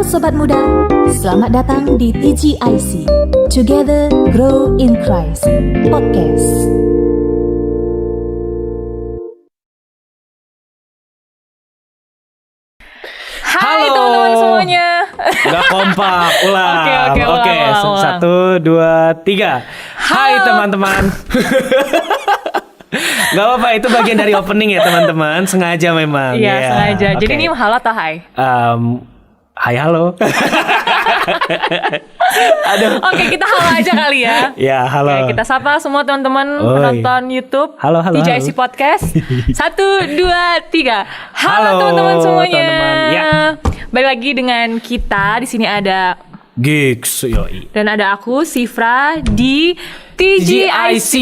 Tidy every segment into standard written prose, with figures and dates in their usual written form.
Sobat Muda, selamat datang di TGIC, Together Grow in Christ Podcast. Hai teman-teman semuanya. Gak kompak, ulang. Oke, ulang. 1, 2, 3. Hai teman-teman. Gak apa-apa, itu bagian dari opening ya teman-teman. Sengaja memang. Iya, sengaja. Jadi Okay. ini halo atau hai? Hai halo. Aduh. Oke, kita halo aja kali ya. Ya, halo. Oke, kita sapa semua teman-teman Oi. penonton YouTube Halo, TGIC Podcast. 1, 2, 3. Halo Halo, teman-teman semuanya. teman-teman. Ya. Balik lagi dengan kita. Di sini ada Gigs, yoi. dan ada aku Sifra di TGIC,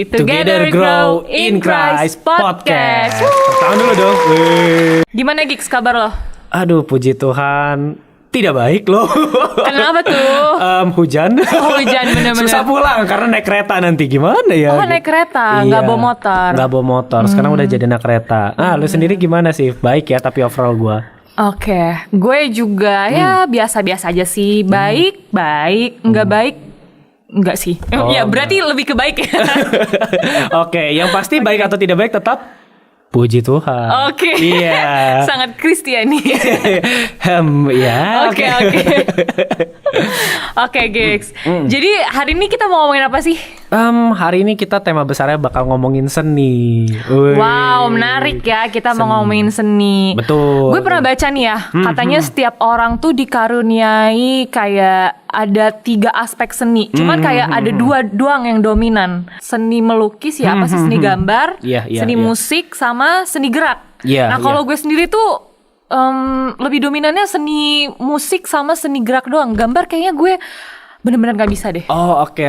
Together Grow in Christ Podcast. Tangan dulu dong. Wih. Gimana Gigs kabar lo? Aduh, puji Tuhan, tidak baik loh. Kenapa tuh? Hujan. Oh, hujan, bener-bener. Susah pulang karena naik kereta nanti gimana ya? Oh, naik kereta, nggak bawa motor. Nggak bawa motor. Sekarang udah jadi naik kereta. Lu sendiri gimana sih? Baik ya, tapi overall gua. Oke, gue juga ya biasa-biasa aja sih. Baik, nggak baik, nggak sih. Oh, ya berarti lebih ke baik ya. Oke, yang pasti baik atau tidak baik tetap puji Tuhan. Oke. Iya. Sangat Kristiani. Ya. Oke. Oke, Gigs. Jadi hari ini kita mau ngomongin apa sih? Hari ini kita tema besarnya bakal ngomongin seni. Wih. Wow, menarik ya. Kita mau ngomongin seni. Betul. Gue pernah baca nih ya, katanya setiap orang tuh dikaruniai kayak ada 3 aspek seni. Cuman kayak ada 2 doang yang dominan. Seni melukis ya, apa sih seni gambar, Iya, seni musik sama seni gerak. Iya, Nah, kalau iya. gue sendiri tuh lebih dominannya seni musik sama seni gerak doang. Gambar kayaknya gue bener-bener gak bisa deh. Oh, oke.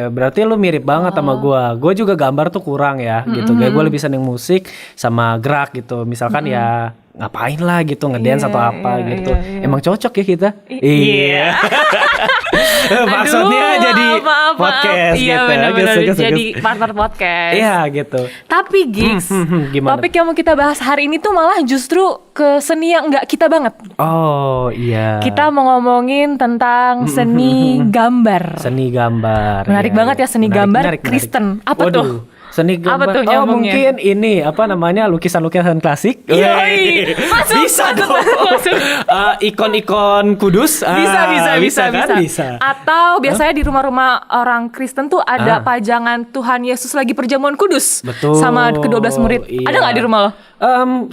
Berarti lu mirip banget sama gua. Gua juga gambar tuh kurang ya gitu. Kayak gua lebih seneng musik sama gerak gitu. Misalkan ya ngapain lah gitu, ngedance atau apa gitu. Emang cocok ya kita? Iya. Maksudnya Aduh, jadi maaf. podcast Iya, gitu. bener-bener Gus. jadi partner podcast. Iya gitu. Tapi Gigs, Gimana? topik yang mau kita bahas hari ini tuh malah justru ke seni yang nggak kita banget. Oh iya. Kita mau ngomongin tentang seni gambar. Seni gambar. Menarik Iya, banget iya. ya seni gambar Kristen. Apa Waduh, tuh? Seni gambar. Apa tuh Oh, nyambungnya? mungkin ini apa namanya lukisan-lukisan klasik. Yoi. Masuk, Bisa masuk, dong. masuk. Ikon-ikon kudus. Bisa. Kan? Bisa. Atau biasanya di rumah-rumah orang Kristen tuh ada pajangan Tuhan Yesus lagi perjamuan kudus. Betul. Sama ke-12 murid. Iya. Ada nggak di rumah lo?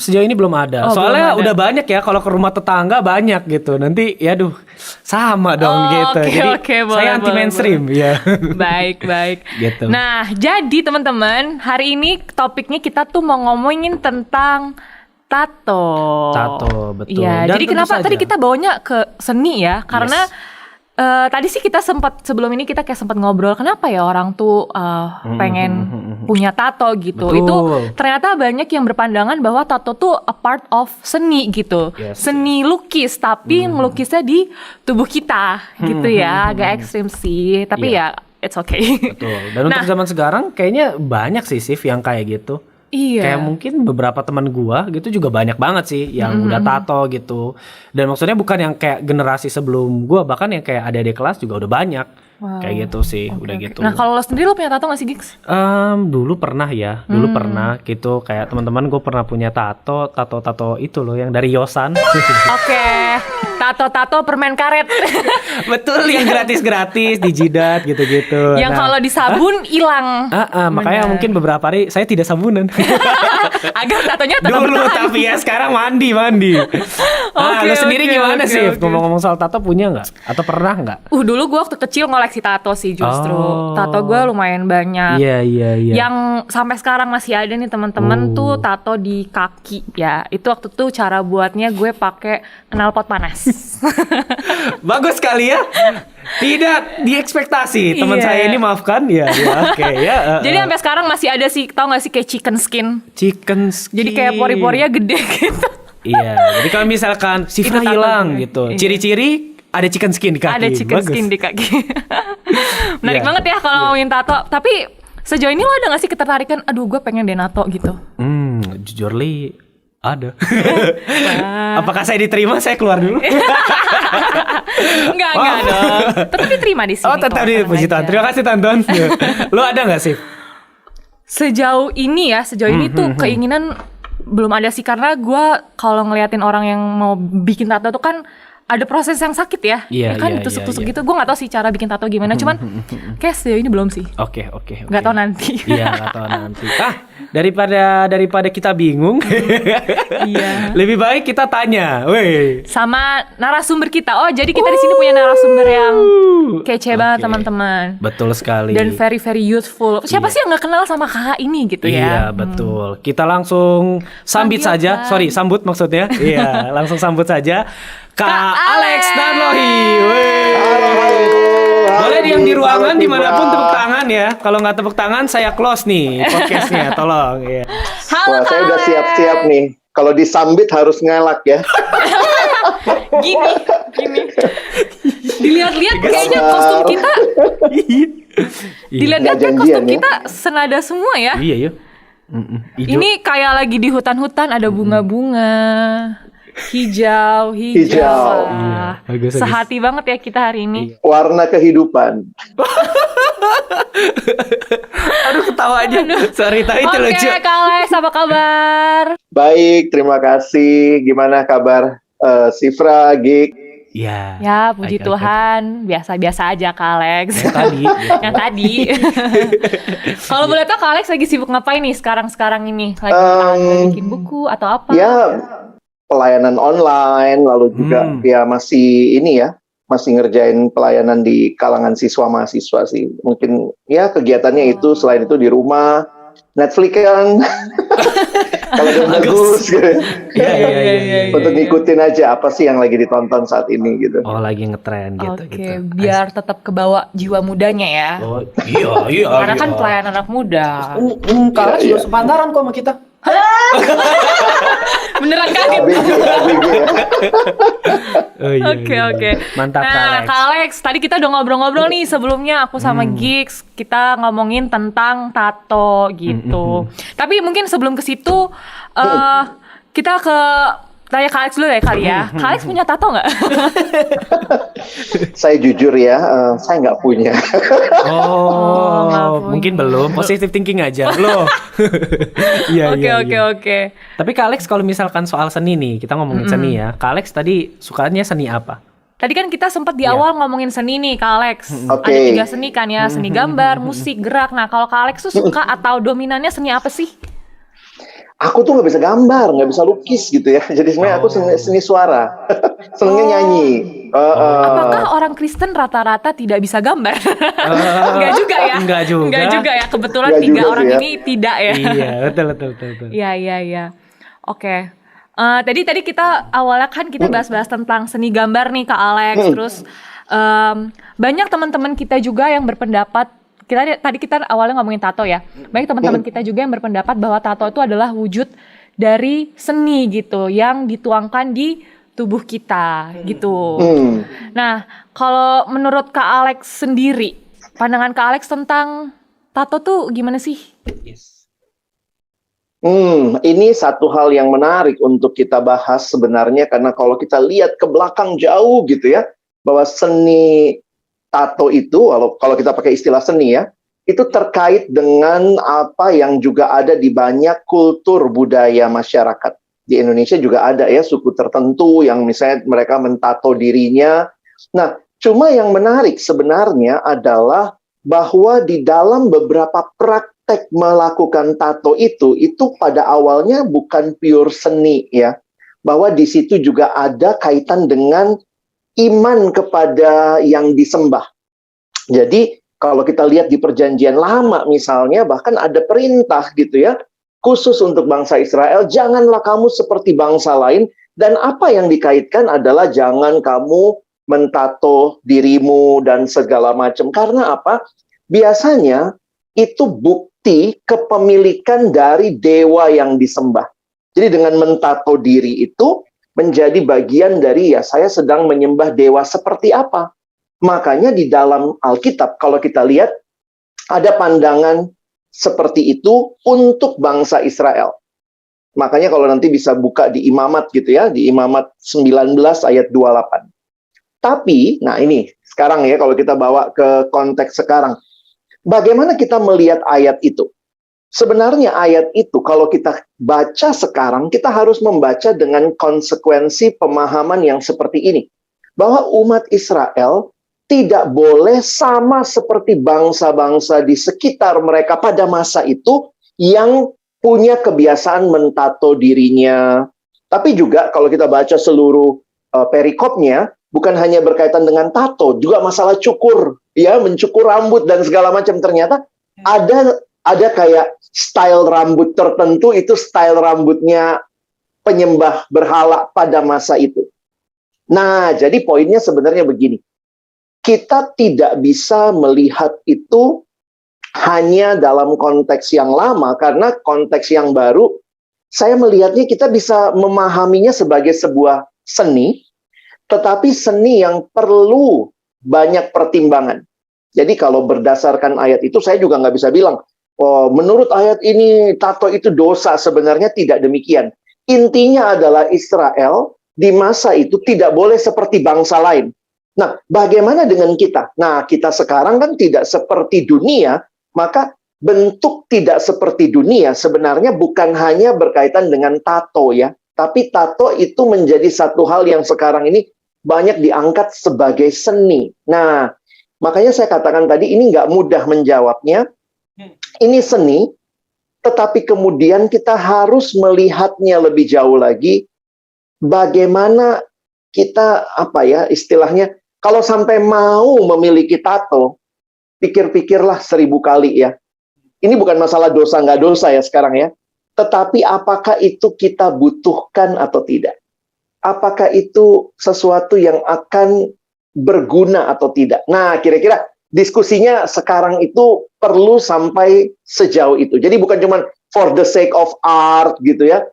Sejauh ini belum ada. Oh, Soalnya belum ada. udah banyak ya kalau ke rumah tetangga banyak gitu. Nanti ya sama dong gitu. Oke, boleh, saya anti boleh, mainstream ya. Baik. Gitu. Nah, jadi teman-teman, hari ini topiknya kita tuh mau ngomongin tentang tato. Tato, betul. Iya, Dan jadi tentu kenapa saja. tadi kita bawanya ke seni ya? Karena tadi sih kita sebelum ini kita kayak sempat ngobrol kenapa ya orang tuh pengen punya tato gitu. Betul. Itu ternyata banyak yang berpandangan bahwa tato tuh a part of seni gitu. Yes, Seni lukis tapi ngelukisnya di tubuh kita gitu ya. Agak ekstrim sih, tapi ya it's okay. Betul. Dan untuk zaman sekarang kayaknya banyak sih Sif yang kayak gitu. Iya. Kayak mungkin beberapa teman gua gitu juga banyak banget sih yang udah tato gitu. Dan maksudnya bukan yang kayak generasi sebelum gua, bahkan yang kayak adik-adik kelas juga udah banyak. Kayak gitu sih, udah gitu. Nah, kalau lo sendiri lo punya tato gak sih, Gigs? Dulu pernah ya, pernah gitu kayak teman-teman gue pernah punya tato itu loh yang dari Yosan. Oke, tato permen karet. Betul, yang gratis di jidat gitu-gitu. Yang kalau disabun hilang. Makanya mungkin beberapa hari saya tidak sabunan. Agar tatonya tetap Dulu bertahan. tapi ya sekarang mandi. Lo sendiri gimana sih? Ngomong-ngomong soal tato punya nggak? Atau pernah nggak? Dulu gue waktu kecil ngoleksi tato sih justru. Oh. Tato gue lumayan banyak. Iya. Yang sampai sekarang masih ada nih teman-teman tuh tato di kaki ya. Itu waktu tuh cara buatnya gue pakai knalpot panas. Bagus sekali ya. Tidak diekspektasi. Teman Iya. saya ini maafkan ya. Oke ya. Jadi sampai sekarang masih ada sih, tau gak sih kayak chicken skin. Chicken skin. Jadi kayak pori-porinya gede gitu. Iya. Jadi kalau misalkan Sifra Itu tato hilang gue. gitu, Iya. ciri-ciri ada chicken skin di kaki. Ada chicken Bagus. skin di kaki. Menarik Iya. banget ya kalau ngomongin tato. Tapi sejauh ini lo ada gak sih ketertarikan, aduh gue pengen deh nato gitu? Jujur li Ada. Apakah saya diterima? Saya keluar dulu. Enggak dong. Tetap diterima di sini. Oh, tetap kok, di puji tenang Tuhan. aja. Terima kasih Tanton. Lo ada nggak sih? Sejauh ini tuh keinginan belum ada sih, karena gue kalau ngeliatin orang yang mau bikin tato tuh kan ada proses yang sakit ya. Iya, Ya kan iya, tusuk-tusuk iya. gitu. Gue nggak tahu sih cara bikin tato gimana, cuman kayak sejauh ini belum sih. Oke. Nggak tahu nanti. Iya, nggak tahu nanti. Daripada kita bingung, Iya. lebih baik kita tanya. Weh. Sama narasumber kita. Oh, jadi kita di sini punya narasumber yang kece banget Oke. teman-teman. Betul sekali. Dan very very youthful. Siapa sih yang nggak kenal sama kakak ini gitu Iya, ya? betul. Kita langsung sambit Panggil saja. kan. Sorry, sambut maksudnya. Iya, langsung sambut saja. Kak Alex Nanlohi. Boleh diam di ruangan dimanapun tepuk tangan ya. Kalau nggak tepuk tangan saya close nih podcastnya. Tolong. Iya. Halo, Wah, saya udah Kak. siap-siap nih. Kalau disambit harus ngelak ya. Gini. Dilihat-lihat kayaknya kostum kita, Iya. dilihat-lihat Nggak kan janjian kostum ya. kita senada semua ya. Iya, yuk. Hijau. Ini kayak lagi di hutan-hutan, ada bunga-bunga, hijau. Hijau. Wah, Iya, bagus. sehati banget ya kita hari ini. Warna kehidupan. Aduh, ketawa aja. Sorry, tapi itu Oke, lucu. Kak Alex, apa kabar? Baik, terima kasih. Gimana kabar Sifra, Gig? Iya. Ya, puji Agak-agak. Tuhan, biasa-biasa aja Kak Alex. Yang tadi. Yang tadi. Kalau boleh tahu Kak Alex lagi sibuk ngapain nih sekarang ini? Lagi bikin buku atau apa? Ya, pelayanan online, lalu juga ya masih ini ya, masih ngerjain pelayanan di kalangan siswa mahasiswa sih. Mungkin ya kegiatannya itu selain itu di rumah, Netflix kan. Kalau yang bagus gitu. Iya. Untuk ngikutin aja apa sih yang lagi ditonton saat ini gitu. Oh, lagi ngetren gitu. Oke, biar tetap kebawa jiwa mudanya ya. Oh, iya. Karena kan pelayan anak muda. Kak Alex juga sepantaran kok sama kita. Beneran kaget. ABG ya. Oh, iya, Oke. Mantap, Kak Nah, Alex. Kak Alex, tadi kita udah ngobrol-ngobrol nih sebelumnya aku sama Gigs, kita ngomongin tentang tato gitu. Tapi mungkin sebelum ke situ kita ke tanya Kak Alex dulu ya kali ya. Kak Alex punya tato nggak? Saya jujur ya, saya nggak punya. Oh, nggak mungkin punya. belum. Positive thinking aja. Loh. Iya, Oke. Tapi Kak Alex kalau misalkan soal seni nih, kita ngomongin seni ya. Kak Alex tadi sukanya seni apa? Tadi kan kita sempat di awal ngomongin seni nih Kak Alex. Oke. Ada 3 seni kan ya, seni gambar, musik, gerak. Nah kalau Kak Alex tuh suka atau dominannya seni apa sih? Aku tuh nggak bisa gambar, nggak bisa lukis gitu ya. Jadi sebenarnya aku seni suara, senengnya nyanyi. Apakah orang Kristen rata-rata tidak bisa gambar? Enggak juga ya? Enggak juga. Enggak juga ya, kebetulan Enggak 3 juga orang sih ya. ini tidak ya. Iya, betul. Iya. Oke. Tadi kita awalnya kan kita bahas-bahas tentang seni gambar nih Kak Alex. Terus banyak teman-teman kita juga yang berpendapat, tadi kita awalnya ngomongin tato ya. Banyak teman-teman kita juga yang berpendapat bahwa tato itu adalah wujud dari seni gitu yang dituangkan di tubuh kita gitu. Nah, kalau menurut Kak Alex sendiri, pandangan Kak Alex tentang tato tuh gimana sih? Ini satu hal yang menarik untuk kita bahas sebenarnya, karena kalau kita lihat ke belakang jauh gitu ya, bahwa seni tato itu, kalau kita pakai istilah seni ya, itu terkait dengan apa yang juga ada di banyak kultur budaya masyarakat. Di Indonesia juga ada ya suku tertentu yang misalnya mereka mentato dirinya. Nah, cuma yang menarik sebenarnya adalah bahwa di dalam beberapa praktek melakukan tato itu pada awalnya bukan pure seni ya. Bahwa di situ juga ada kaitan dengan iman kepada yang disembah. Jadi kalau kita lihat di perjanjian lama misalnya, bahkan ada perintah gitu ya, khusus untuk bangsa Israel, janganlah kamu seperti bangsa lain. Dan apa yang dikaitkan adalah jangan kamu mentato dirimu dan segala macam. Karena apa? Biasanya itu bukti kepemilikan dari dewa yang disembah. Jadi dengan mentato diri itu menjadi bagian dari ya saya sedang menyembah dewa seperti apa. Makanya di dalam Alkitab kalau kita lihat ada pandangan seperti itu untuk bangsa Israel. Makanya kalau nanti bisa buka di Imamat gitu ya, di Imamat 19 ayat 28. Tapi, nah ini sekarang ya kalau kita bawa ke konteks sekarang. Bagaimana kita melihat ayat itu? Sebenarnya ayat itu kalau kita baca sekarang, kita harus membaca dengan konsekuensi pemahaman yang seperti ini. Bahwa umat Israel tidak boleh sama seperti bangsa-bangsa di sekitar mereka pada masa itu yang punya kebiasaan mentato dirinya. Tapi juga kalau kita baca seluruh perikopnya, bukan hanya berkaitan dengan tato, juga masalah cukur, ya, mencukur rambut dan segala macam. Ternyata ada kayak style rambut tertentu, itu style rambutnya penyembah berhala pada masa itu. Nah, jadi poinnya sebenarnya begini. Kita tidak bisa melihat itu hanya dalam konteks yang lama, karena konteks yang baru, saya melihatnya kita bisa memahaminya sebagai sebuah seni, tetapi seni yang perlu banyak pertimbangan. Jadi kalau berdasarkan ayat itu, saya juga nggak bisa bilang, oh, menurut ayat ini tato itu dosa. Sebenarnya tidak demikian. Intinya adalah Israel di masa itu tidak boleh seperti bangsa lain. Nah, bagaimana dengan kita? Nah, kita sekarang kan tidak seperti dunia, maka bentuk tidak seperti dunia sebenarnya bukan hanya berkaitan dengan tato ya, tapi tato itu menjadi satu hal yang sekarang ini banyak diangkat sebagai seni. Nah, makanya saya katakan tadi ini nggak mudah menjawabnya. Ini seni, tetapi kemudian kita harus melihatnya lebih jauh lagi. Bagaimana kita, apa ya, istilahnya, kalau sampai mau memiliki tato, pikir-pikirlah 1000 kali ya. Ini bukan masalah dosa nggak dosa ya sekarang ya. Tetapi apakah itu kita butuhkan atau tidak? Apakah itu sesuatu yang akan berguna atau tidak? Nah, kira-kira diskusinya sekarang itu perlu sampai sejauh itu. Jadi bukan cuma for the sake of art gitu ya.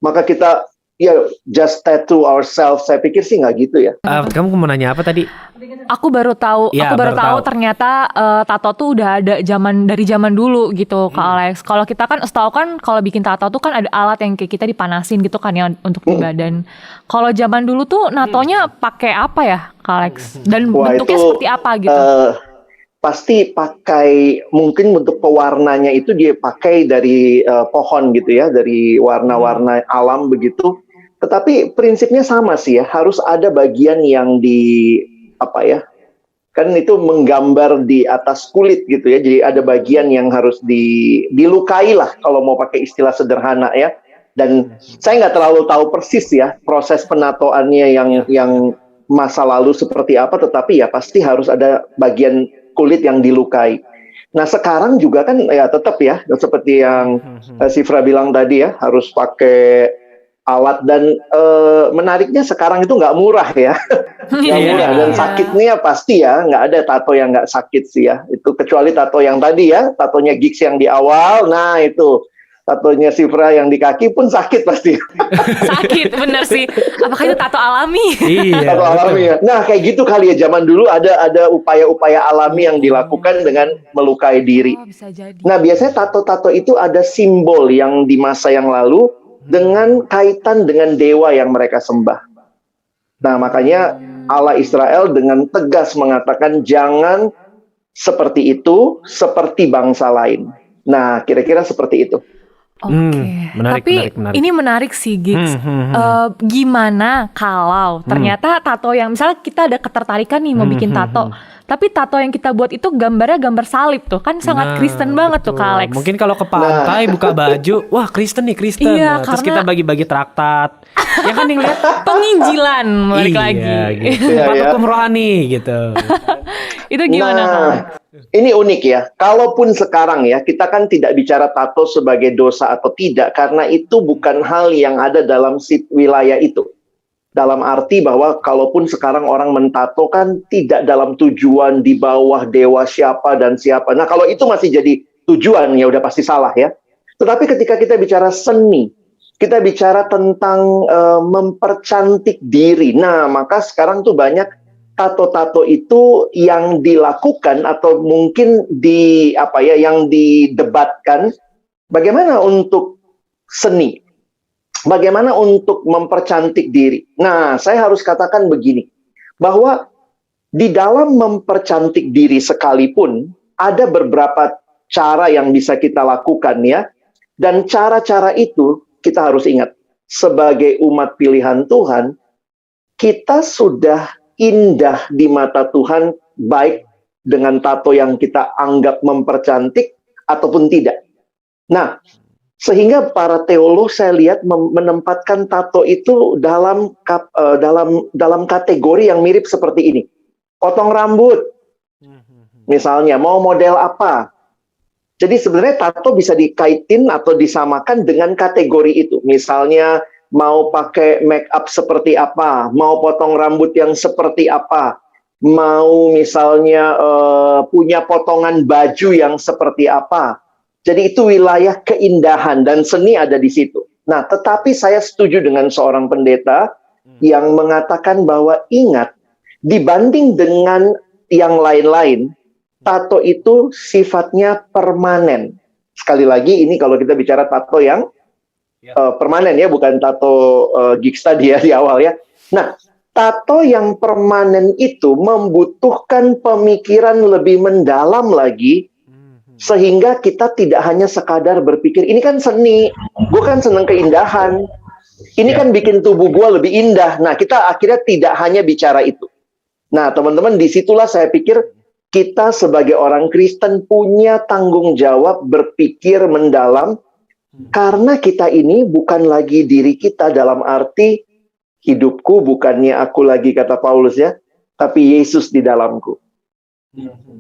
Maka kita ya just tattoo ourselves. Saya pikir sih nggak gitu ya. Kamu mau nanya apa tadi? Aku baru tahu, Ya, aku baru baru tahu tahu. ternyata tato tuh udah ada dari zaman dulu gitu, Kak Alex. Kalau kita kan setahu kan kalau bikin tato tuh kan ada alat yang kayak kita dipanasin gitu kan ya untuk di badan. Kalau zaman dulu tuh natonya pakai apa ya, Kak Alex? Dan Wah, bentuknya itu, seperti apa gitu? Pasti pakai, mungkin untuk pewarnanya itu dia pakai dari pohon gitu ya, dari warna-warna alam begitu. Tetapi prinsipnya sama sih ya, harus ada bagian yang apa ya, kan itu menggambar di atas kulit gitu ya, jadi ada bagian yang harus dilukai lah kalau mau pakai istilah sederhana ya. Dan saya nggak terlalu tahu persis ya proses penatoannya yang masa lalu seperti apa, tetapi ya pasti harus ada bagian kulit yang dilukai. Nah sekarang juga kan ya tetap ya, seperti yang Sifra bilang tadi ya, harus pakai alat. Dan menariknya sekarang itu nggak murah ya. Nggak murah, dan sakitnya pasti ya, nggak ada tato yang nggak sakit sih ya. Itu kecuali tato yang tadi ya, tatonya Gigs yang di awal, nah itu tatonya Sifra yang di kaki pun sakit pasti. Sakit bener sih. Apakah itu tato alami? Iya. Tato alami ya. Nah kayak gitu kali ya, zaman dulu ada upaya-upaya alami yang dilakukan dengan melukai diri. Oh, bisa jadi. Nah biasanya tato-tato itu ada simbol yang di masa yang lalu dengan kaitan dengan dewa yang mereka sembah. Nah makanya Allah Israel dengan tegas mengatakan jangan seperti itu, seperti bangsa lain. Nah kira-kira seperti itu. Oke, menarik, tapi menarik. ini menarik sih, Gigs. Gimana kalau ternyata tato yang misalnya kita ada ketertarikan nih mau bikin tato, tapi tato yang kita buat itu gambarnya gambar salib tuh, kan sangat Kristen banget tuh, Kak Alex. Mungkin kalau ke pantai buka baju, wah Kristen nih, Kristen. Iya, Terus karena- kita bagi-bagi traktat. Ya kan yang lihat Penginjilan balik lagi. gitu. Iya, Hukum rohani gitu. Itu gimana, Kak Alex? Ini unik ya. Kalaupun sekarang ya, kita kan tidak bicara tato sebagai dosa atau tidak, karena itu bukan hal yang ada dalam wilayah itu. Dalam arti bahwa kalaupun sekarang orang mentato kan tidak dalam tujuan di bawah dewa siapa dan siapa. Nah kalau itu masih jadi tujuan, ya udah pasti salah ya. Tetapi ketika kita bicara seni, kita bicara tentang mempercantik diri. Nah maka sekarang tuh banyak tato-tato itu yang dilakukan atau mungkin yang didebatkan bagaimana untuk seni. bagaimana untuk mempercantik diri. Nah, saya harus katakan begini, bahwa di dalam mempercantik diri sekalipun, ada beberapa cara yang bisa kita lakukan ya. Dan cara-cara itu kita harus ingat, sebagai umat pilihan Tuhan, kita sudah indah di mata Tuhan, baik dengan tato yang kita anggap mempercantik ataupun tidak. Nah, sehingga para teolog saya lihat menempatkan tato itu dalam kategori yang mirip seperti ini. Potong rambut, misalnya, mau model apa. Jadi sebenarnya tato bisa dikaitin atau disamakan dengan kategori itu. Misalnya mau pakai make up seperti apa, mau potong rambut yang seperti apa, mau misalnya punya potongan baju yang seperti apa. Jadi itu wilayah keindahan dan seni ada di situ. Nah, tetapi saya setuju dengan seorang pendeta yang mengatakan bahwa ingat, dibanding dengan yang lain-lain, tato itu sifatnya permanen. Sekali lagi, ini kalau kita bicara tato yang permanen ya, bukan tato gigs tadi ya di awal ya. Nah, tato yang permanen itu membutuhkan pemikiran lebih mendalam lagi, sehingga kita tidak hanya sekadar berpikir, ini kan seni, gue kan seneng keindahan, ini kan bikin tubuh gue lebih indah. Nah, kita akhirnya tidak hanya bicara itu. Nah, teman-teman, disitulah saya pikir kita sebagai orang Kristen punya tanggung jawab berpikir mendalam, karena kita ini bukan lagi diri kita dalam arti hidupku bukannya aku lagi, kata Paulus ya, tapi Yesus di dalamku.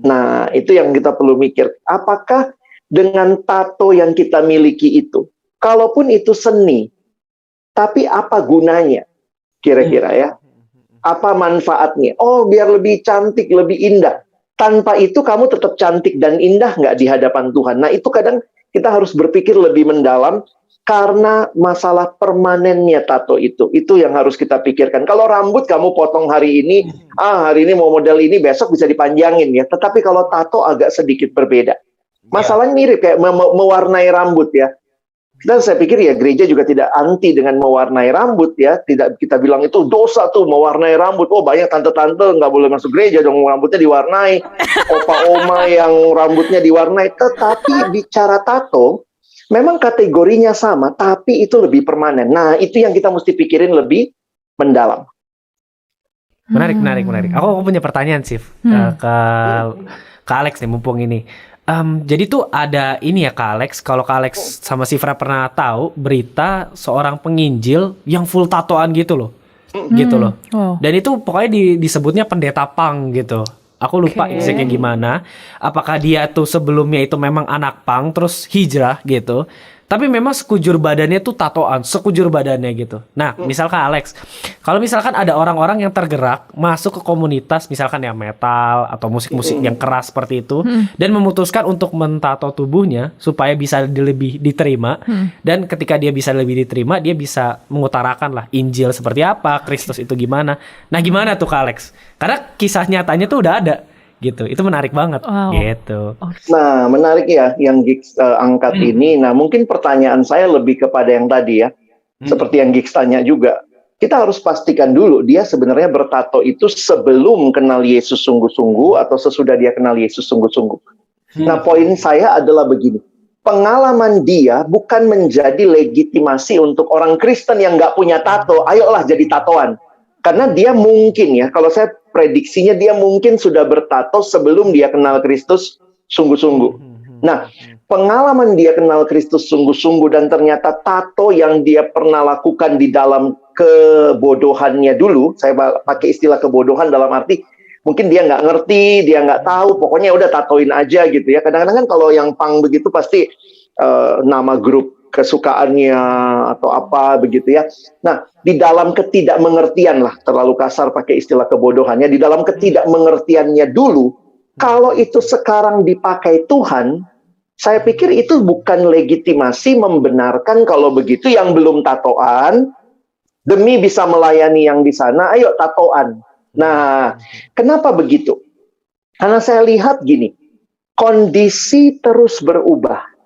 Nah, itu yang kita perlu mikir. Apakah dengan tato yang kita miliki itu, kalaupun itu seni, tapi apa gunanya? Kira-kira ya. Apa manfaatnya? Oh, biar lebih cantik, lebih indah. Tanpa itu kamu tetap cantik dan indah nggak di hadapan Tuhan? Nah, itu kadang kita harus berpikir lebih mendalam, karena masalah permanennya tato itu yang harus kita pikirkan. Kalau rambut kamu potong hari ini, hari ini mau model ini, besok bisa dipanjangin ya. Tetapi kalau tato agak sedikit berbeda. Masalahnya mirip kayak mewarnai rambut ya. Dan saya pikir ya gereja juga tidak anti dengan mewarnai rambut ya. Tidak kita bilang itu dosa tuh mewarnai rambut. Oh, banyak tante-tante nggak boleh masuk gereja dong, rambutnya diwarnai. Opa-oma yang rambutnya diwarnai. Tetapi bicara tato, memang kategorinya sama, tapi itu lebih permanen. Nah, itu yang kita mesti pikirin lebih mendalam. Menarik. Aku punya pertanyaan, Sif, ke Alex nih, mumpung ini. Jadi tuh ada ini ya, Kak Alex. Kalau Kak Alex sama Sifra pernah tahu berita seorang penginjil yang full tatoan gitu loh, gitu loh. Dan itu pokoknya disebutnya pendeta pang gitu. Aku lupa kayak gimana. Apakah dia tuh sebelumnya itu memang anak pang terus hijrah gitu. Tapi memang sekujur badannya tuh tatoan, sekujur badannya gitu. Nah, misalkan Alex, kalau misalkan ada orang-orang yang tergerak masuk ke komunitas misalkan ya metal atau musik-musik yang keras seperti itu, dan memutuskan untuk mentato tubuhnya supaya bisa lebih diterima, dan ketika dia bisa lebih diterima, dia bisa mengutarakan lah Injil seperti apa, Kristus itu gimana. Nah, gimana tuh Kak Alex? Karena kisah nyatanya tuh udah ada. Gitu, itu menarik banget. Gitu. Nah, menarik ya yang Gigs angkat ini. Nah, mungkin pertanyaan saya lebih kepada yang tadi ya, seperti yang Gigs tanya juga. Kita harus pastikan dulu dia sebenarnya bertato itu sebelum kenal Yesus sungguh-sungguh atau sesudah dia kenal Yesus sungguh-sungguh. Nah, poin saya adalah begini. Pengalaman dia bukan menjadi legitimasi untuk orang Kristen yang nggak punya tato. Ayolah jadi tatoan. Karena dia mungkin ya, kalau saya prediksinya dia mungkin sudah bertato sebelum dia kenal Kristus sungguh-sungguh. Nah, pengalaman dia kenal Kristus sungguh-sungguh dan ternyata tato yang dia pernah lakukan di dalam kebodohannya dulu, saya pakai istilah kebodohan dalam arti mungkin dia nggak ngerti, dia nggak tahu, pokoknya udah tatoin aja gitu ya. Kadang-kadang kan kalau yang punk begitu pasti nama grup kesukaannya atau apa begitu ya. Nah, di dalam ketidakmengertian lah, terlalu kasar pakai istilah kebodohannya, di dalam ketidakmengertiannya dulu, kalau itu sekarang dipakai Tuhan, saya pikir itu bukan legitimasi membenarkan kalau begitu yang belum tatoan, demi bisa melayani yang di sana, ayo tatoan. Nah, kenapa begitu? Karena saya lihat gini, kondisi terus berubah.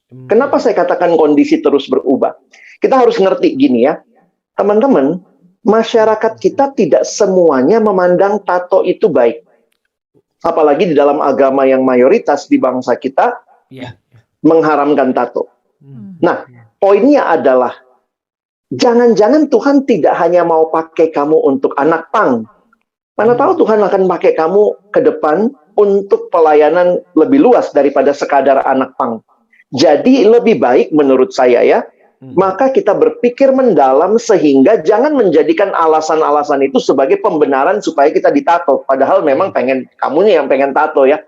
Kenapa saya katakan kondisi terus berubah? Kita harus ngerti gini ya, teman-teman, masyarakat kita tidak semuanya memandang tato itu baik. Apalagi di dalam agama yang mayoritas di bangsa kita mengharamkan tato. Nah, poinnya adalah jangan-jangan Tuhan tidak hanya mau pakai kamu untuk anak pang. Mana tahu Tuhan akan pakai kamu ke depan untuk pelayanan lebih luas daripada sekadar anak pang. Jadi lebih baik menurut saya ya, maka kita berpikir mendalam sehingga jangan menjadikan alasan-alasan itu sebagai pembenaran supaya kita ditato. Padahal memang kamunya yang pengen tato ya.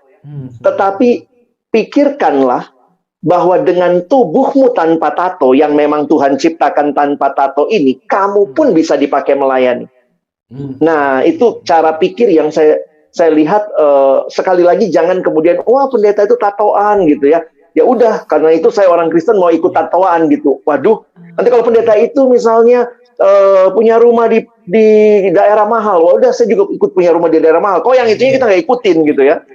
Tetapi pikirkanlah bahwa dengan tubuhmu tanpa tato yang memang Tuhan ciptakan tanpa tato ini, kamu pun bisa dipakai melayani. Nah, itu cara pikir yang saya lihat. Sekali lagi jangan kemudian wah pendeta itu tatoan gitu ya. Ya udah, karena itu saya orang Kristen mau ikut tatoan gitu. Waduh, nanti kalau pendeta itu misalnya punya rumah di daerah mahal, wah udah saya juga ikut punya rumah di daerah mahal. Kok yang itunya kita nggak ikutin gitu ya?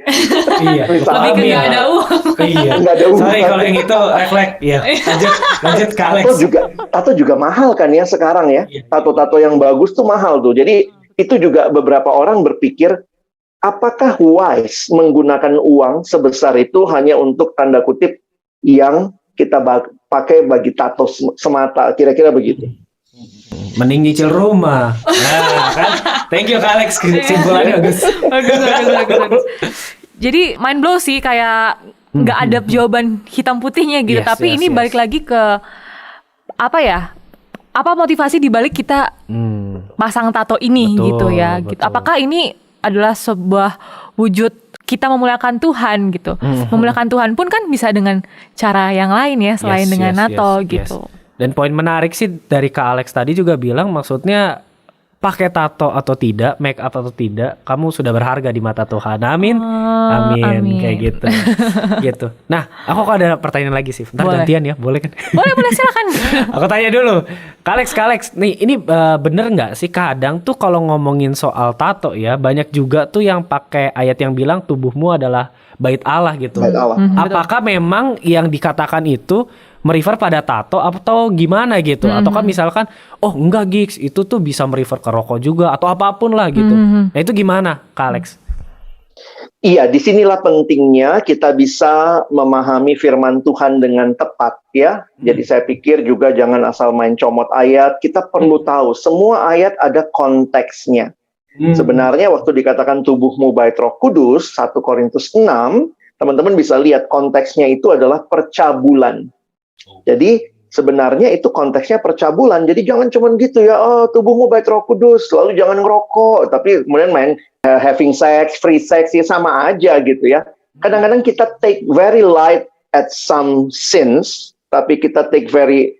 Iya. Lebih ke nggak ada uang. Iya. Nggak ada uang. Sorry kalau yang itu refleks. Iya. Lanjut ke Alex. Tato juga mahal kan ya sekarang ya. Tato-tato yang bagus tuh mahal tuh. Jadi itu juga beberapa orang berpikir, apakah wise menggunakan uang sebesar itu hanya untuk tanda kutip yang kita pakai bagi tato semata, kira-kira begitu. Mending nyicil rumah. Nah, kan? Thank you Alex, kesimpulannya bagus. Bagus. Jadi mind blow sih, kayak nggak ada jawaban hitam putihnya gitu. Tapi ini balik lagi ke apa ya? Apa motivasi dibalik kita pasang tato ini gitu ya? Gitu. Apakah ini adalah sebuah wujud kita memuliakan Tuhan gitu? Memuliakan Tuhan pun kan bisa dengan cara yang lain ya, selain dengan nato gitu. Dan poin menarik sih dari Kak Alex tadi juga bilang, maksudnya pakai tato atau tidak, make up atau tidak, kamu sudah berharga di mata Tuhan. Amin. Amin. Kayak gitu. Gitu. Nah, aku kok ada pertanyaan lagi sih. Ntar gantian ya, boleh kan? Boleh silakan. Aku tanya dulu. Kak Alex, nih ini bener nggak sih kadang tuh kalau ngomongin soal tato ya, banyak juga tuh yang pakai ayat yang bilang tubuhmu adalah bait Allah gitu. Bait Allah. Apakah memang yang dikatakan itu merefer pada tato atau gimana gitu? Atau kan misalkan, oh enggak gigs, itu tuh bisa merefer ke rokok juga atau apapun lah gitu. Nah itu gimana Kak Alex? Iya, disinilah pentingnya kita bisa memahami firman Tuhan dengan tepat ya. Jadi saya pikir juga jangan asal main comot ayat. Kita perlu tahu semua ayat ada konteksnya. Sebenarnya waktu dikatakan tubuhmu bait Roh Kudus, 1 Korintus 6, teman-teman bisa lihat konteksnya itu adalah percabulan. Jadi sebenarnya itu konteksnya percabulan. Jadi jangan cuman gitu ya, oh tubuhmu bait Roh Kudus, lalu jangan ngerokok, tapi kemudian main having sex, free sex, ya sama aja gitu ya. Kadang-kadang kita take very light at some sins, tapi kita take very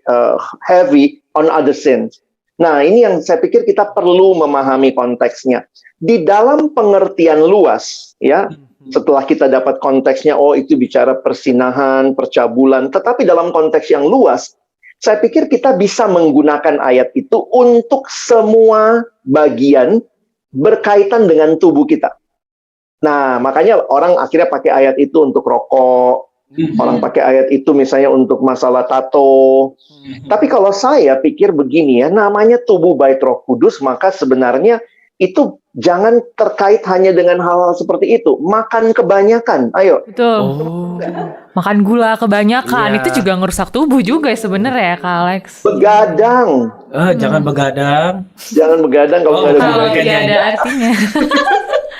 heavy on other sins. Nah, ini yang saya pikir kita perlu memahami konteksnya. Di dalam pengertian luas, ya, setelah kita dapat konteksnya, oh itu bicara persinahan, percabulan, tetapi dalam konteks yang luas, saya pikir kita bisa menggunakan ayat itu untuk semua bagian berkaitan dengan tubuh kita. Nah, makanya orang akhirnya pakai ayat itu untuk rokok, orang pakai ayat itu misalnya untuk masalah tato. Tapi kalau saya pikir begini ya, namanya tubuh bait Roh Kudus, maka sebenarnya itu jangan terkait hanya dengan hal-hal seperti itu. Makan kebanyakan, ayo. Betul. Makan gula kebanyakan, itu juga ngerusak tubuh juga sebenarnya ya Kak Alex. Begadang. Jangan begadang. Jangan begadang kalau nggak ada Kalau gunanya. tidak ada artinya.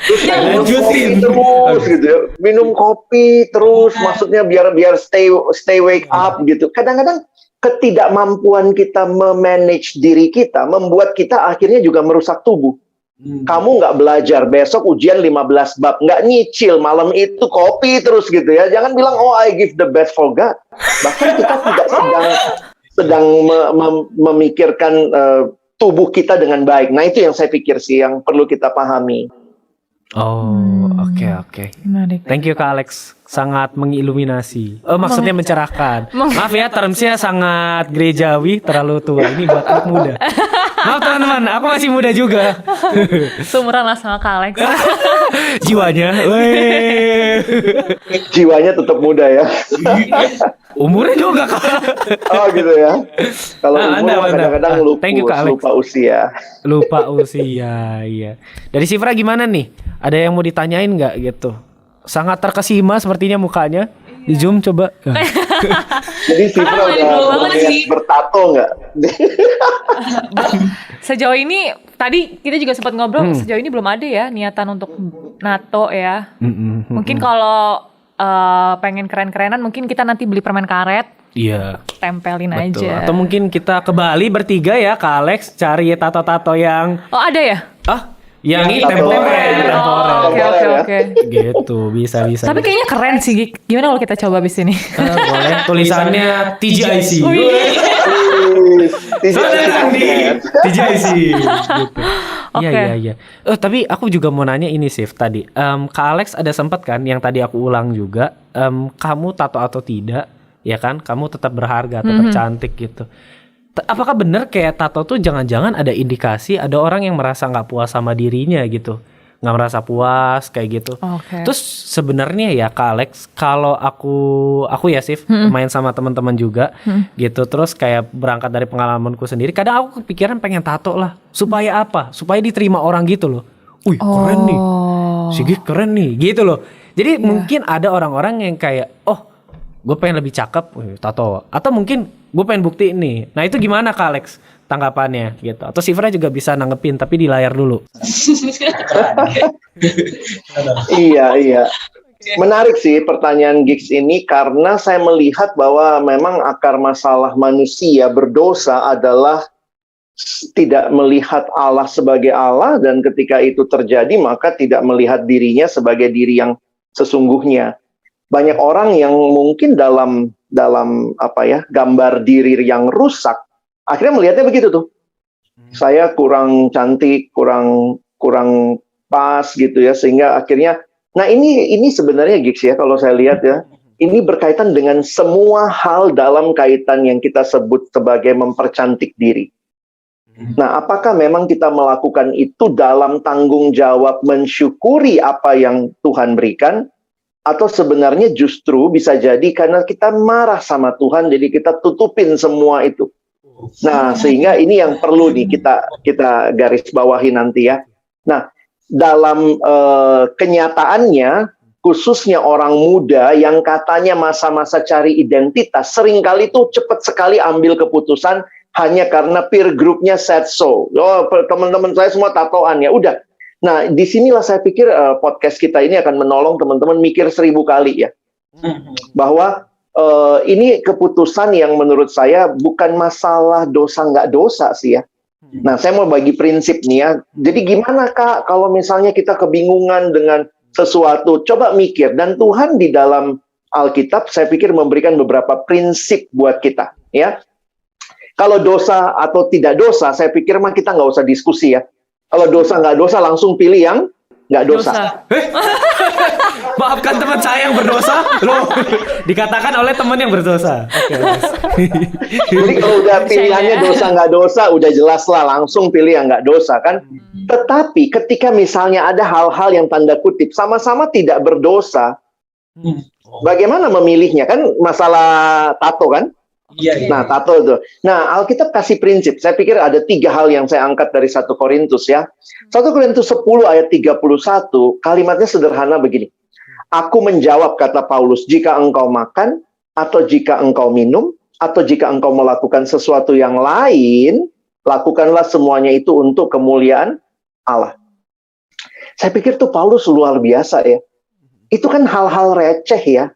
Minum kopi terus gitu ya. Minum kopi terus, maksudnya biar stay wake up gitu. Kadang-kadang ketidakmampuan kita memanage diri kita membuat kita akhirnya juga merusak tubuh. Kamu nggak belajar, besok ujian 15 bab, nggak nyicil, malam itu kopi terus gitu ya. Jangan bilang, oh I give the best for God. Bahkan kita tidak sedang memikirkan tubuh kita dengan baik. Nah itu yang saya pikir sih, yang perlu kita pahami. Oh, oke. Menarik. Thank you Kak Alex, sangat mengiluminasi. Maksudnya mencerahkan. Maaf ya, termsnya sangat gerejawi, terlalu tua. Ini buat anak muda. Maaf teman-teman, aku masih muda juga. Seumuran lah sama Kak Alex. Jiwanya, weh. Jiwanya tetap muda ya. Umurnya juga Kak. Oh gitu ya. Kalau Ah, umur Anda. mah kadang-kadang Ah, thank you, Kak Alex. lupa usia. Lupa usia, iya. Dari Sifra gimana nih? Ada yang mau ditanyain nggak gitu? Sangat terkesima sepertinya mukanya. Di Zoom coba. Jadi Sifra Karena udah mindful banget berniat sih. bertato nggak? Sejauh ini tadi kita juga sempat ngobrol, sejauh ini belum ada ya niatan untuk nato ya. Mungkin kalau pengen keren-kerenan mungkin kita nanti beli permen karet, Iya. tempelin Betul. aja. Atau mungkin kita ke Bali bertiga ya, Kak Alex, cari tato-tato yang Oh ada ya? yang ini Tato. temporer. Oh, oke oke ya. oke. Gitu, bisa. Tapi kayaknya keren sih, Gik. Gimana kalau kita coba abis ini? Boleh tulisannya TGIC. Tidak Selamat datang di TGIC. Gitu. Iya Oke. iya. Tapi aku juga mau nanya ini Sif tadi. Kak Alex ada sempat kan yang tadi aku ulang juga. Kamu tato atau tidak? Ya kan, kamu tetap berharga, tetap cantik gitu. Apakah benar kayak tato tuh jangan-jangan ada indikasi ada orang yang merasa nggak puas sama dirinya gitu, nggak merasa puas kayak gitu. Oke. Terus sebenarnya ya Kak Alex, kalau aku ya Sif main sama teman-teman juga gitu, terus kayak berangkat dari pengalamanku sendiri, kadang aku kepikiran pengen tato lah, supaya apa? Supaya diterima orang gitu loh. Wih keren nih, si Gik keren nih, gitu loh. Jadi mungkin ada orang-orang yang kayak, oh gue pengen lebih cakep, wih, tato. Atau mungkin gue pengen bukti nih. Nah itu gimana Kak Alex tanggapannya gitu? Atau Sifra juga bisa nanggepin tapi di layar dulu. Iya. Menarik sih pertanyaan Gigs ini karena saya melihat bahwa memang akar masalah manusia berdosa adalah tidak melihat Allah sebagai Allah, dan ketika itu terjadi maka tidak melihat dirinya sebagai diri yang sesungguhnya. Banyak orang yang mungkin dalam gambar diri yang rusak akhirnya melihatnya begitu tuh. Saya kurang cantik, kurang pas gitu ya, sehingga akhirnya ini sebenarnya Gigs ya, kalau saya lihat ya, ini berkaitan dengan semua hal dalam kaitan yang kita sebut sebagai mempercantik diri. Nah, apakah memang kita melakukan itu dalam tanggung jawab mensyukuri apa yang Tuhan berikan, atau sebenarnya justru bisa jadi karena kita marah sama Tuhan jadi kita tutupin semua itu. Nah, sehingga ini yang perlu nih kita garis bawahi nanti ya. Nah, dalam kenyataannya, khususnya orang muda yang katanya masa-masa cari identitas, seringkali tuh cepat sekali ambil keputusan hanya karena peer groupnya said so. Oh, teman-teman saya semua tatoan ya, udah. Nah, disinilah saya pikir podcast kita ini akan menolong teman-teman mikir 1000 kali ya. Bahwa ini keputusan yang menurut saya bukan masalah dosa nggak dosa sih ya. Nah, saya mau bagi prinsip nih ya. Jadi gimana Kak kalau misalnya kita kebingungan dengan sesuatu, coba mikir. Dan Tuhan di dalam Alkitab saya pikir memberikan beberapa prinsip buat kita ya. Kalau dosa atau tidak dosa, saya pikir mah kita nggak usah diskusi ya. Kalau dosa nggak dosa, langsung pilih yang nggak dosa. Maafkan teman saya yang berdosa, loh. Dikatakan oleh teman yang berdosa. Oke. Jadi kalau udah pilihannya dosa nggak dosa, udah jelas lah, langsung pilih yang nggak dosa kan. Tetapi ketika misalnya ada hal-hal yang tanda kutip sama-sama tidak berdosa, bagaimana memilihnya? Kan masalah tato kan? Iya. Nah, tato itu. Nah, Alkitab kasih prinsip. Saya pikir ada 3 hal yang saya angkat dari 1 Korintus ya. 1 Korintus 10 ayat 31, kalimatnya sederhana begini. Aku menjawab, kata Paulus, jika engkau makan, atau jika engkau minum, atau jika engkau melakukan sesuatu yang lain, lakukanlah semuanya itu untuk kemuliaan Allah. Saya pikir tuh Paulus luar biasa ya. Itu kan hal-hal receh ya.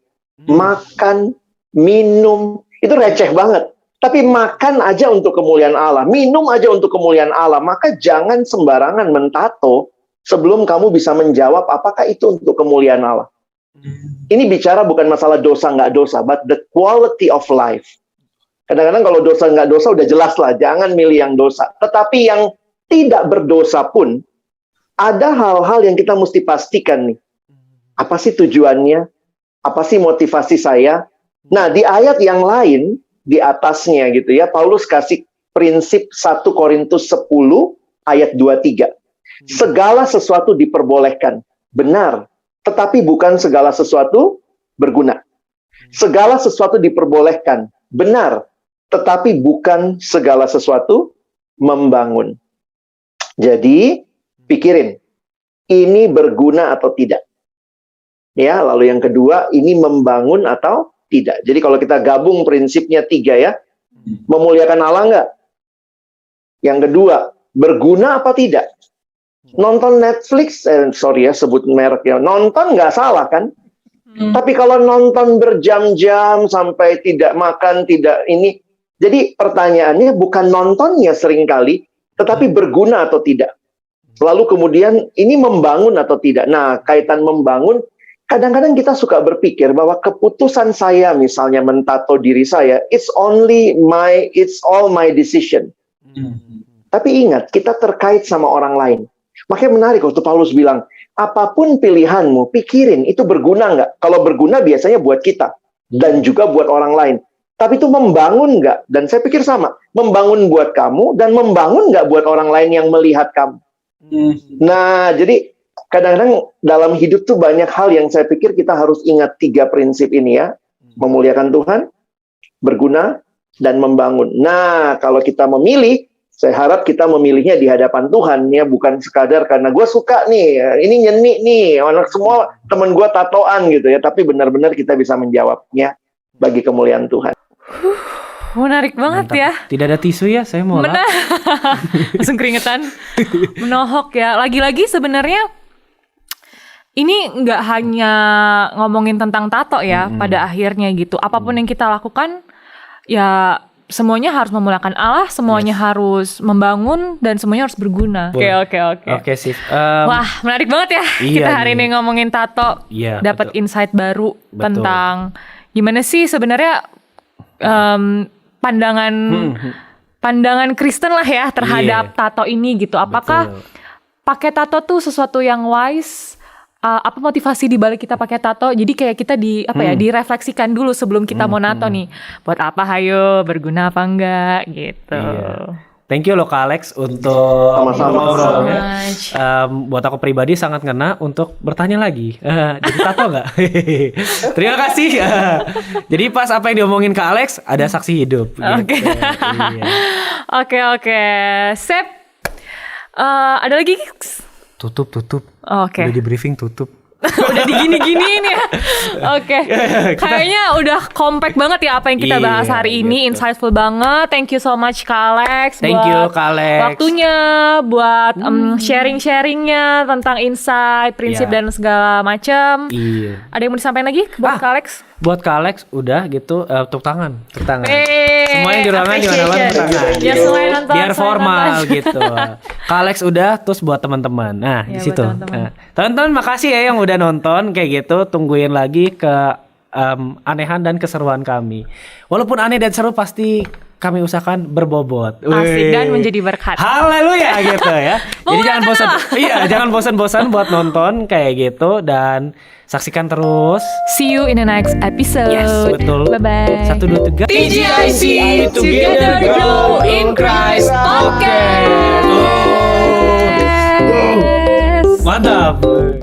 Makan, minum, itu receh banget. Tapi makan aja untuk kemuliaan Allah, minum aja untuk kemuliaan Allah, maka jangan sembarangan mentato sebelum kamu bisa menjawab apakah itu untuk kemuliaan Allah. Ini bicara bukan masalah dosa nggak dosa, but the quality of life. Kadang-kadang kalau dosa nggak dosa udah jelas lah, jangan milih yang dosa. Tetapi yang tidak berdosa pun, ada hal-hal yang kita mesti pastikan nih. Apa sih tujuannya? Apa sih motivasi saya? Nah, di ayat yang lain, di atasnya gitu ya, Paulus kasih prinsip 1 Korintus 10 ayat 23. Segala sesuatu diperbolehkan, benar. Tetapi bukan segala sesuatu berguna. Segala sesuatu diperbolehkan, benar. Tetapi bukan segala sesuatu membangun. Jadi, pikirin, ini berguna atau tidak. Ya, lalu yang kedua, ini membangun atau tidak. Jadi kalau kita gabung prinsipnya 3 ya, memuliakan Allah enggak? Yang kedua, berguna apa tidak? Nonton Netflix, sorry ya sebut merek ya, nonton nggak salah kan? Tapi kalau nonton berjam-jam sampai tidak makan, tidak ini, jadi pertanyaannya bukan nontonnya seringkali, tetapi berguna atau tidak. Lalu kemudian ini membangun atau tidak. Nah, kaitan membangun, kadang-kadang kita suka berpikir bahwa keputusan saya misalnya mentato diri saya, it's all my decision. Tapi ingat, kita terkait sama orang lain. Makanya menarik waktu Paulus bilang, apapun pilihanmu, pikirin itu berguna nggak? Kalau berguna biasanya buat kita dan juga buat orang lain. Tapi itu membangun nggak? Dan saya pikir sama, membangun buat kamu dan membangun nggak buat orang lain yang melihat kamu. Nah, jadi kadang-kadang dalam hidup tuh banyak hal yang saya pikir kita harus ingat 3 prinsip ini ya. Memuliakan Tuhan, berguna, dan membangun. Nah, kalau kita memilih, saya harap kita memilihnya di hadapan Tuhan ya, bukan sekadar karena gue suka nih, ini nyeni nih, anak semua temen gue tatoan gitu ya, tapi benar-benar kita bisa menjawabnya bagi kemuliaan Tuhan. Menarik banget. Mantap. Ya. Tidak ada tisu ya, saya mau lap. Langsung keringetan. Menohok ya. Lagi-lagi sebenarnya ini nggak hanya ngomongin tentang tato ya, pada akhirnya gitu. Apapun yang kita lakukan, ya semuanya harus memuliakan Allah, semuanya harus membangun, dan semuanya harus berguna. Oke, sip. Wah, menarik banget ya. Kita hari ini ngomongin tato, dapat insight baru tentang gimana sih sebenarnya pandangan Kristen lah ya terhadap tato ini gitu. Apakah pakai tato tuh sesuatu yang wise? Apa motivasi di balik kita pakai tato? Jadi kayak kita direfleksikan dulu sebelum kita mau nato nih. Buat apa hayo, berguna apa enggak gitu. Thank you loh Kak Alex untuk ngobrolnya. Buat aku pribadi sangat ngena untuk bertanya lagi. Jadi tato nggak? Terima kasih. Jadi pas apa yang diomongin Kak Alex ada saksi hidup. Oke. Oke. Sep. Ada lagi? Tutup. Oke. Udah di briefing tutup. Udah digini-giniin ya. Oke. Kayaknya udah compact banget ya apa yang kita bahas hari ini. Gitu. Insightful banget. Thank you so much Kak Alex. Thank you Kak Alex. Waktunya buat sharing-sharingnya tentang insight, prinsip dan segala macam. Ada yang mau disampaikan lagi buat Kak Alex? Buat Kak Alex udah gitu tepuk tangan. Semuanya di ruangan di mana-mana tepuk tangan. Ya, nonton, biar formal gitu. Kak Alex udah, terus buat teman-teman. Nah, di situ. Teman-teman makasih ya yang udah nonton kayak gitu. Tungguin lagi ke anehan dan keseruan kami. Walaupun aneh dan seru pasti kami usahakan berbobot. Asik dan menjadi berkat. Haleluya gitu ya. Jadi jangan bosan. Jangan bosan-bosan buat nonton kayak gitu dan saksikan terus. See you in the next episode. Yes, betul. Bye-bye. 1, 2, 3. TGIC Together Grow in Christ Podcast. Mantap.